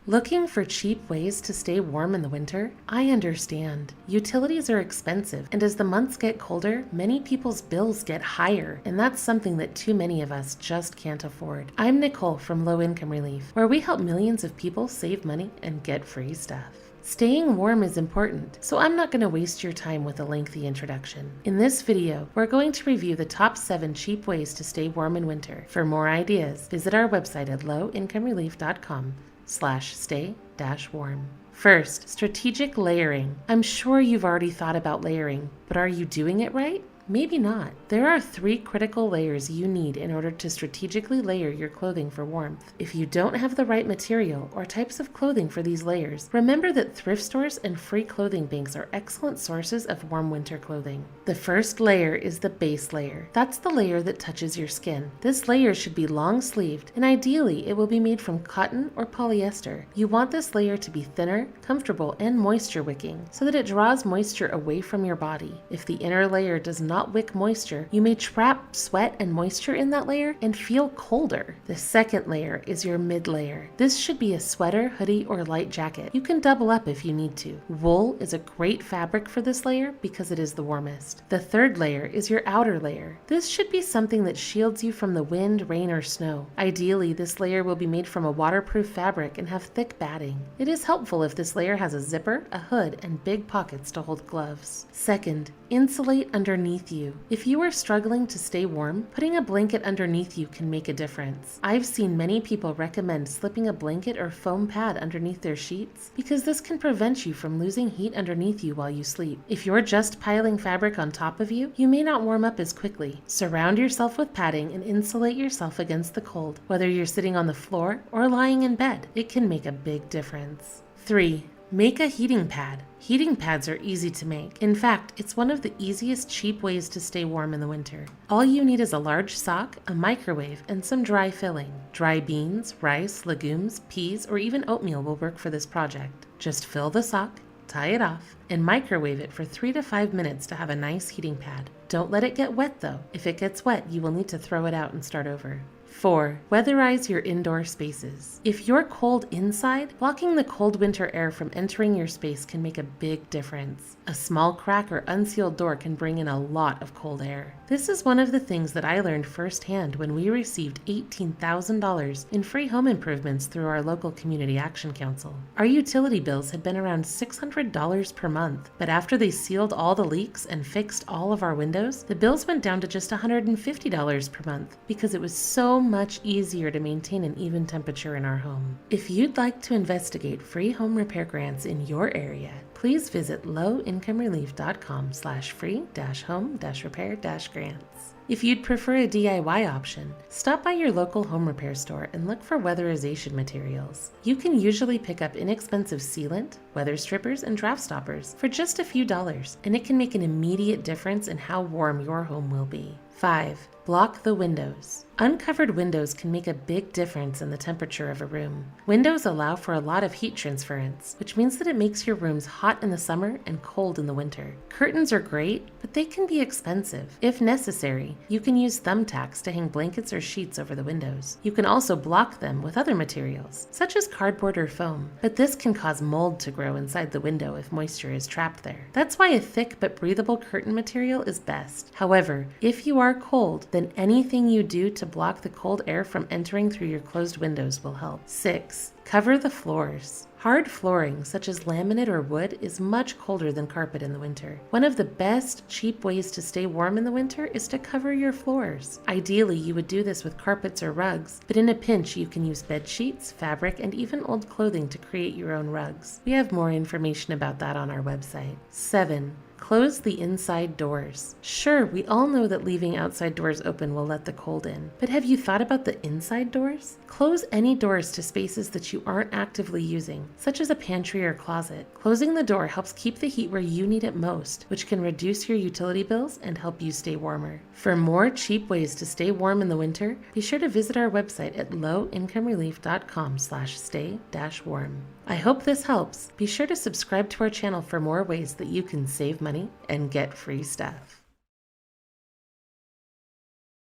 Looking for cheap ways to stay warm in the winter? I understand. Utilities are expensive, and as the months get colder, many people's bills get higher, and that's something that too many of us just can't afford. I'm Nicole from Low Income Relief, where we help millions of people save money and get free stuff. Staying warm is important, so I'm not going to waste your time with a lengthy introduction. In this video, we're going to review the top 7 cheap ways to stay warm in winter. For more ideas, visit our website at lowincomerelief.com/stay-warm. First, strategic layering. I'm sure you've already thought about layering, but are you doing it right? Maybe not. There are 3 critical layers you need in order to strategically layer your clothing for warmth. If you don't have the right material or types of clothing for these layers, remember that thrift stores and free clothing banks are excellent sources of warm winter clothing. The first layer is the base layer. That's the layer that touches your skin. This layer should be long-sleeved, and ideally it will be made from cotton or polyester. You want this layer to be thinner, comfortable, and moisture-wicking so that it draws moisture away from your body. If the inner layer does not wick moisture, you may trap sweat and moisture in that layer and feel colder. The second layer is your mid layer. This should be a sweater, hoodie, or light jacket. You can double up if you need to. Wool is a great fabric for this layer because it is the warmest. The third layer is your outer layer. This should be something that shields you from the wind, rain, or snow. Ideally, this layer will be made from a waterproof fabric and have thick batting. It is helpful if this layer has a zipper, a hood, and big pockets to hold gloves. Second, insulate underneath you. If you are struggling to stay warm, putting a blanket underneath you can make a difference. I've seen many people recommend slipping a blanket or foam pad underneath their sheets because this can prevent you from losing heat underneath you while you sleep. If you're just piling fabric on top of you, you may not warm up as quickly. Surround yourself with padding and insulate yourself against the cold. Whether you're sitting on the floor or lying in bed, it can make a big difference. 3. Make a heating pad. Heating pads are easy to make. In fact, it's one of the easiest cheap ways to stay warm in the winter. All you need is a large sock, a microwave, and some dry filling. Dry beans, rice, legumes, peas, or even oatmeal will work for this project. Just fill the sock, tie it off, and microwave it for 3 to 5 minutes to have a nice heating pad. Don't let it get wet though. If it gets wet, you will need to throw it out and start over. 4. Weatherize your indoor spaces. If you're cold inside, blocking the cold winter air from entering your space can make a big difference. A small crack or unsealed door can bring in a lot of cold air. This is one of the things that I learned firsthand when we received $18,000 in free home improvements through our local Community Action Council. Our utility bills had been around $600 per month, but after they sealed all the leaks and fixed all of our windows, the bills went down to just $150 per month because it was so much easier to maintain an even temperature in our home. If you'd like to investigate free home repair grants in your area, please visit lowincomerelief.com/free-home-repair-grants. If you'd prefer a DIY option, stop by your local home repair store and look for weatherization materials. You can usually pick up inexpensive sealant, weather strippers, and draft stoppers for just a few dollars, and it can make an immediate difference in how warm your home will be. 5. Block the windows. Uncovered windows can make a big difference in the temperature of a room. Windows allow for a lot of heat transference, which means that it makes your rooms hot in the summer and cold in the winter. Curtains are great, but they can be expensive. If necessary, you can use thumbtacks to hang blankets or sheets over the windows. You can also block them with other materials, such as cardboard or foam, but this can cause mold to grow inside the window if moisture is trapped there. That's why a thick but breathable curtain material is best. However, if you are cold, then anything you do to block the cold air from entering through your closed windows will help. 6. Cover the floors. Hard flooring, such as laminate or wood, is much colder than carpet in the winter. One of the best cheap ways to stay warm in the winter is to cover your floors. Ideally, you would do this with carpets or rugs, but in a pinch, you can use bed sheets, fabric, and even old clothing to create your own rugs. We have more information about that on our website. 7. Close the inside doors. Sure, we all know that leaving outside doors open will let the cold in, but have you thought about the inside doors? Close any doors to spaces that you aren't actively using, such as a pantry or closet. Closing the door helps keep the heat where you need it most, which can reduce your utility bills and help you stay warmer. For more cheap ways to stay warm in the winter, be sure to visit our website at lowincomerelief.com/stay-warm. I hope this helps. Be sure to subscribe to our channel for more ways that you can save money and get free stuff.